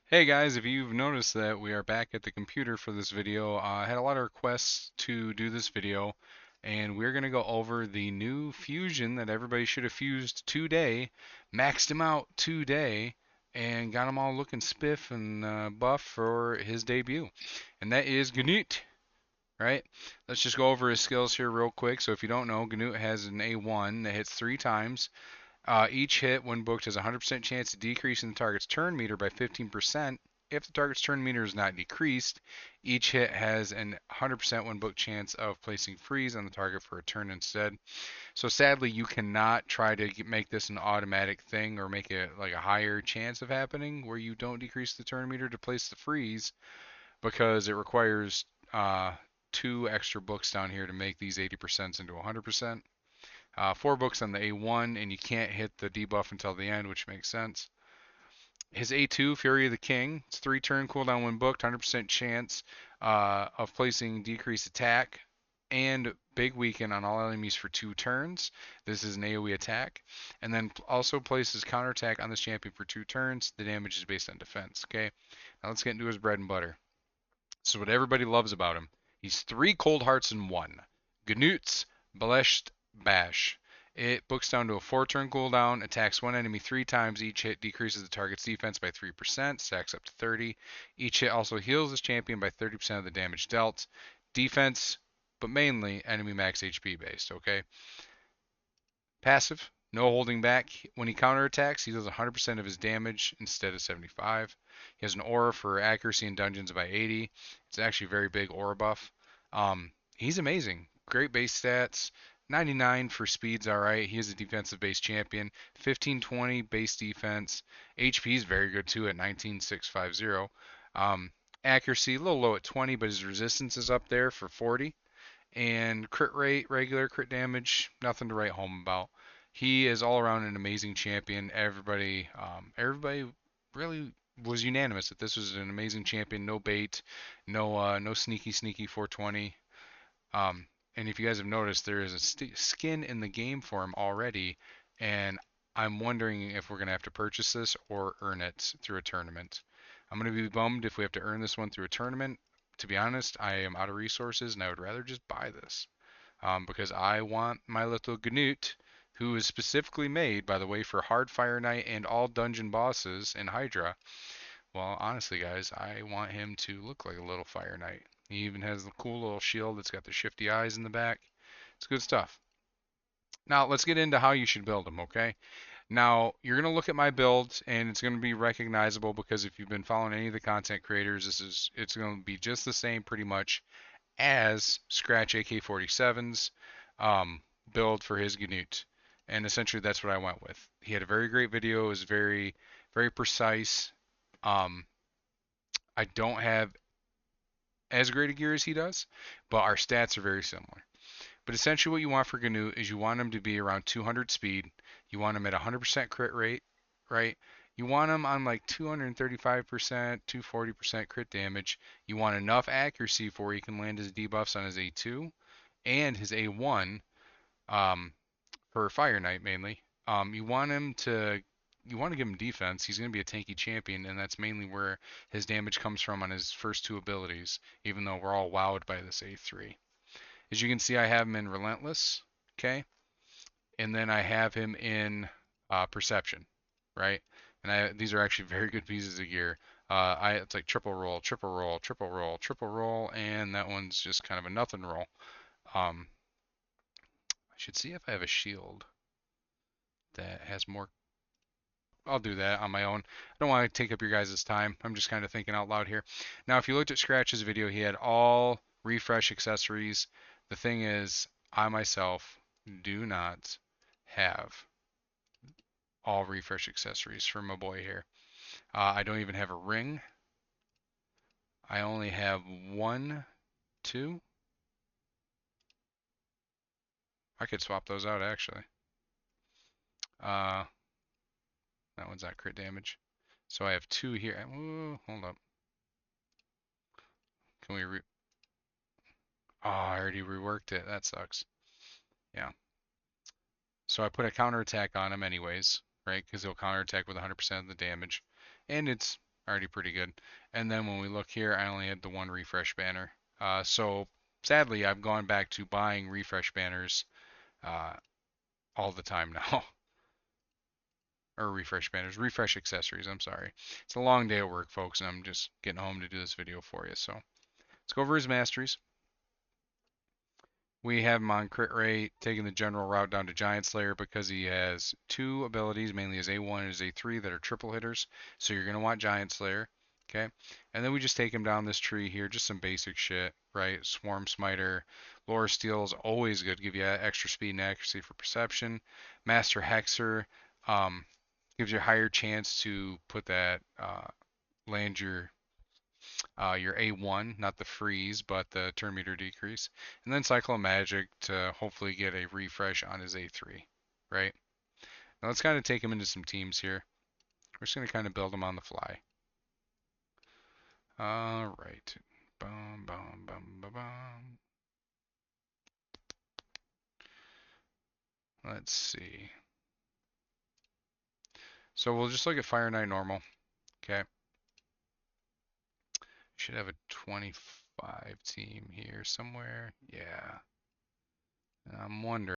Hey guys, if you've noticed that we are back at the computer for this video, I had a lot of requests to do this video, and we're going to go over the new fusion that everybody should have fused today, maxed him out today, and got him all looking spiff and buff for his debut. And that is Gnut, right? Let's just go over his skills here real quick. So if you don't know, Gnut has an A1 that hits 3 times. Each hit, when booked, has a 100% chance of decreasing the target's turn meter by 15%. If the target's turn meter is not decreased, each hit has an 100% when booked chance of placing freeze on the target for a turn instead. So sadly, you cannot try to make this an automatic thing or make it like a higher chance of happening where you don't decrease the turn meter to place the freeze because it requires 2 extra books down here to make these 80% into 100%. 4 books on the A1, and you can't hit the debuff until the end, which makes sense. His A2, Fury of the King, it's 3 turn cooldown when booked, 100% chance of placing decreased attack and big weaken on all enemies for 2 turns. This is an AoE attack. And then also places counterattack on this champion for 2 turns. The damage is based on defense. Okay, now let's get into his bread and butter. So what everybody loves about him. He's 3 cold hearts in 1. Gnut's Blessed Bash. It books down to a 4 turn cooldown, attacks one enemy 3 times. Each hit decreases the target's defense by 3%, stacks up to 30. Each hit also heals this champion by 30% of the damage dealt. Defense, but mainly enemy max HP based, okay? Passive, no holding back. When he counterattacks, he does 100% of his damage instead of 75. He has an aura for accuracy in dungeons by 80. It's actually a very big aura buff. He's amazing. Great base stats. 99 for speed's all right. He is a defensive base champion. 1520 base defense. HP is very good too at 19650. Accuracy a little low at 20, but his resistance is up there for 40. And crit rate, regular crit damage, nothing to write home about. He is all around an amazing champion. Everybody really was unanimous that this was an amazing champion. No bait, no sneaky 420. And if you guys have noticed, there is a skin in the game for him already, and I'm wondering if we're gonna have to purchase this or earn it through a tournament. I'm gonna be bummed if we have to earn this one through a tournament. To be honest, I am out of resources, and I would rather just buy this because I want my little Gnut, who is specifically made, by the way, for hard Fire Knight and all dungeon bosses in Hydra. Well, honestly, guys, I want him to look like a little Fire Knight. He even has the cool little shield that's got the shifty eyes in the back. It's good stuff. Now, let's get into how you should build him, okay? Now, you're going to look at my build, and it's going to be recognizable because if you've been following any of the content creators, it's going to be just the same pretty much as Scratch AK-47's build for his Gnut. And essentially that's what I went with. He had a very great video. It was very precise. Um, I don't have as great a gear as he does, but our stats are very similar. But essentially what you want for Gnut is you want him to be around 200 speed. You want him at 100% crit rate, right? You want him on like 235%, 240% crit damage. You want enough accuracy for where he can land his debuffs on his A2 and his A1 um, for Fire Knight mainly. You want him to give him defense. He's going to be a tanky champion, and that's mainly where his damage comes from on his first 2 abilities, even though we're all wowed by this A3. As you can see, I have him in Relentless, okay? And then I have him in Perception, right? And these are actually very good pieces of gear. It's like triple roll, triple roll, triple roll, triple roll, and that one's just kind of a nothing roll. Um, I should see if I have a shield that has more. I'll do that on my own. I don't want to take up your guys' time. I'm just kind of thinking out loud here. Now, if you looked at Scratch's video, he had all refresh accessories. The thing is, I myself do not have all refresh accessories for my boy here. I don't even have a ring. I only have one, two. I could swap those out actually. Uh, that one's not crit damage. So I have two here. Ooh, hold up. Can we Oh, I already reworked it. That sucks. Yeah. So I put a counterattack on him anyways, right? Because he'll counterattack with 100% of the damage. And it's Already pretty good. And then when we look here, I only had the one refresh banner. So sadly, I've gone back to buying refresh banners uh, all the time now. Or refresh banners, refresh accessories, I'm sorry. It's a long day of work, folks, and I'm just getting home to do this video for you. So let's go over his masteries. We have him on crit rate, taking the general route down to Giant Slayer because he has two abilities, mainly his A1 and his A3, that are triple hitters. So you're going to want Giant Slayer. Okay. And then we just take him down this tree here, just some basic shit, right? Swarm Smiter. Lore Steel is always good, give you extra speed and accuracy for perception. Master Hexer gives you a higher chance to put that, land your A1, not the freeze, but the turn meter decrease. And then Cyclo Magic to hopefully get a refresh on his A3, right? Now let's kind of take him into some teams here. We're just going to kind of build him on the fly. All right. Bum, bum, bum, bum, bum. Let's see. So we'll just look at Fire Knight normal. Okay. Should have a 25 team here somewhere. Yeah. I'm wondering.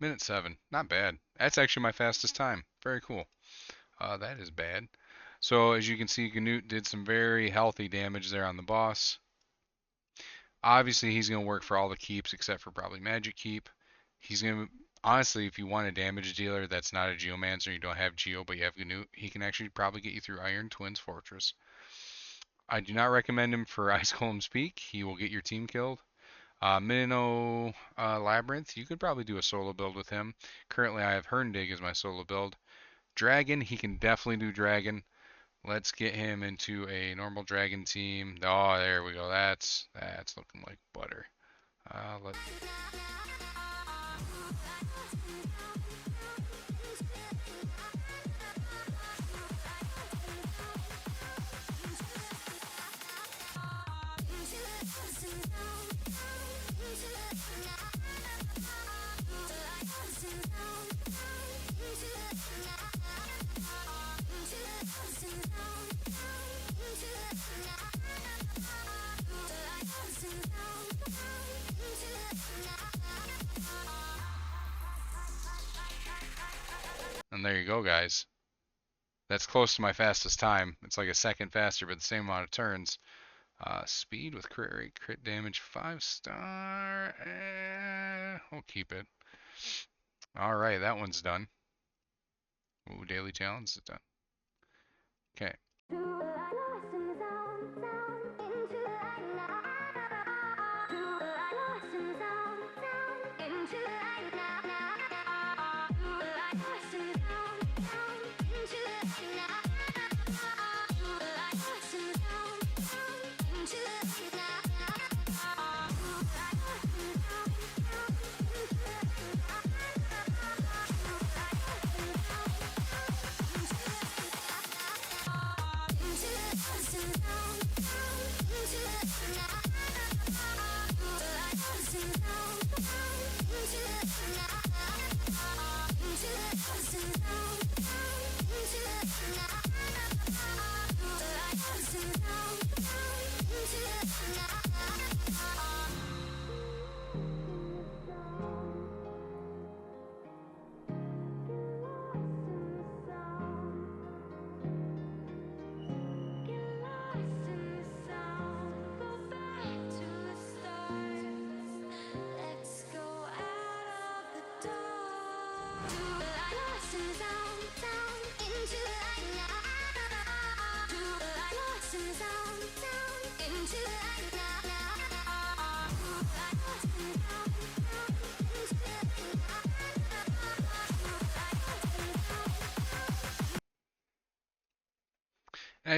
Minute 7. Not bad. That's actually my fastest time. Very cool. That is bad. So as you can see, Gnut did some very healthy damage there on the boss. Obviously, he's going to work for all the keeps except for probably Magic Keep. He's going to, honestly, if you want a damage dealer that's not a Geomancer, you don't have Geo, but you have Gnut, he can actually probably get you through Iron Twins Fortress. I do not recommend him for Ice Golem's Peak. He will get your team killed. Minnow Labyrinth, you could probably do a solo build with him. Currently, I have Herndig as my solo build. Dragon, he can definitely do Dragon. Let's get him into a normal Dragon team. Oh, there we go. That's looking like butter. Let's. And there you go, guys. That's close to my fastest time. It's like a second faster, but the same amount of turns. Speed with crit rate, crit damage, 5-star. We'll keep it. All right, that one's done. Ooh, daily challenge is done. Okay.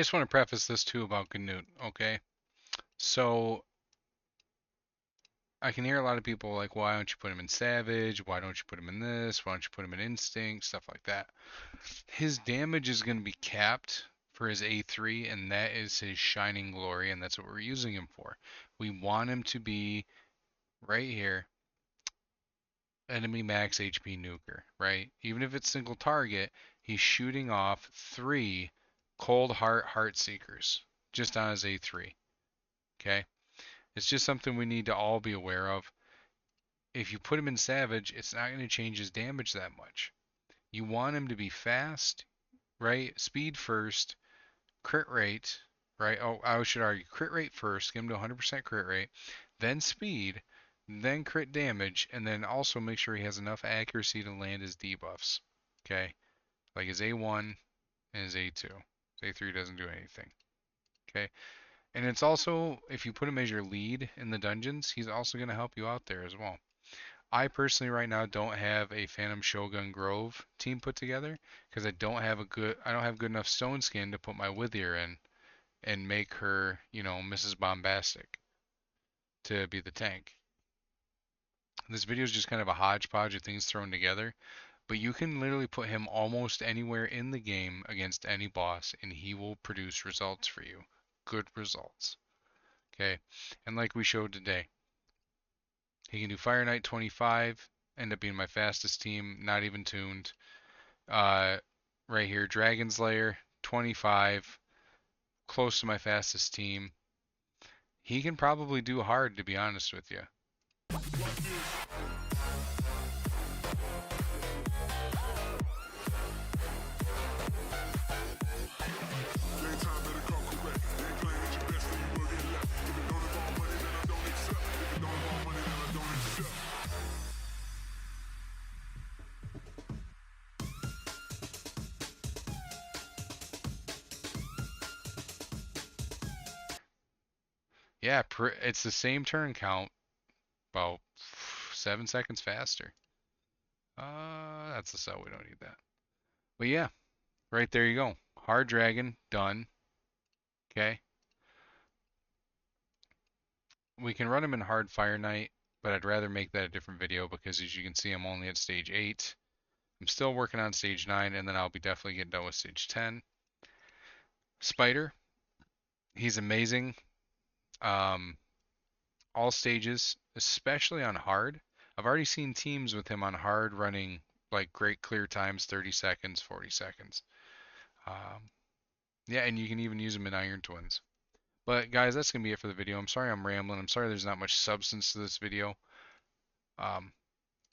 just want to preface this too about Gnut, okay? So I can hear a lot of people like, why don't you put him in Savage? Why don't you put him in this? Why don't you put him in Instinct? Stuff like that. His damage is going to be capped for his A3, and that is his shining glory, and that's what we're using him for. We want him to be right here, enemy max HP nuker, right? Even if it's single target, he's shooting off 3 cold heart seekers just on his A3. Okay? It's just something we need to all be aware of. If you put him in Savage, it's not going to change his damage that much. You want him to be fast, right? Speed first, crit rate, right? Oh, I should argue crit rate first, get him to 100% crit rate, then speed, then crit damage, and then also make sure he has enough accuracy to land his debuffs. Okay? Like his A1 and his A2. His A3 doesn't do anything. Okay? And it's also, if you put him as your lead in the dungeons, he's also going to help you out there as well. I personally right now don't have a Phantom Shogun Grove team put together because I don't have good enough stone skin to put my Wither in and make her, Mrs. Bombastic to be the tank. This video is just kind of a hodgepodge of things thrown together, but you can literally put him almost anywhere in the game against any boss and he will produce results for you. Good results. Okay. And like we showed today, he can do Fire Knight 25, end up being my fastest team, not even tuned. Uh, right here, Dragon's Lair 25, close to my fastest team. He can probably do hard, to be honest with you. Yeah, it's the same turn count, about 7 seconds faster. That's the cell. We don't need that. But yeah, right there you go. Hard Dragon, done. Okay. We can run him in Hard Fire Knight, but I'd rather make that a different video because as you can see, I'm only at stage 8. I'm still working on stage 9, and then I'll be definitely getting done with stage 10. Spider, he's amazing. All stages, especially on hard. I've already seen teams with him on hard running like great clear times, 30 seconds, 40 seconds. Um, yeah, and you can even use them in Iron Twins. But guys, that's gonna be it for the video. I'm sorry I'm rambling. I'm sorry there's not much substance to this video. Um,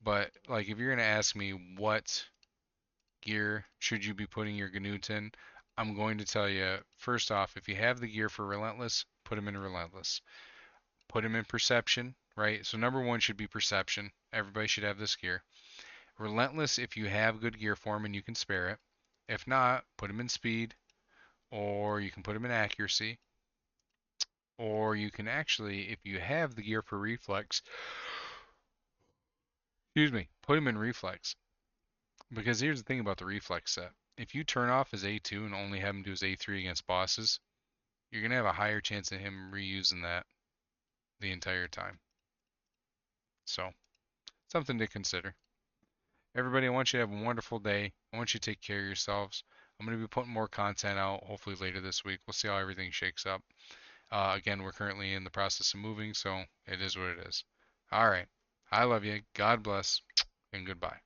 but like if you're gonna ask me what gear should you be putting your Gnut in, I'm going to tell you first off, if you have the gear for Relentless, put him in Relentless. Put him in Perception, right? So number 1 should be Perception. Everybody should have this gear. Relentless if you have good gear for him and you can spare it. If not, put him in Speed, or you can put him in Accuracy, or you can actually, if you have the gear for Reflex, excuse me, put him in Reflex. Because here's the thing about the Reflex set. If you turn off his A2 and only have him do his A3 against bosses, you're going to have a higher chance of him reusing that the entire time. So, something to consider. Everybody, I want you to have a wonderful day. I want you to take care of yourselves. I'm going to be putting more content out hopefully later this week. We'll see how everything shakes up. Again, we're currently in the process of moving, so it is what it is. All right. I love you. God bless, and goodbye.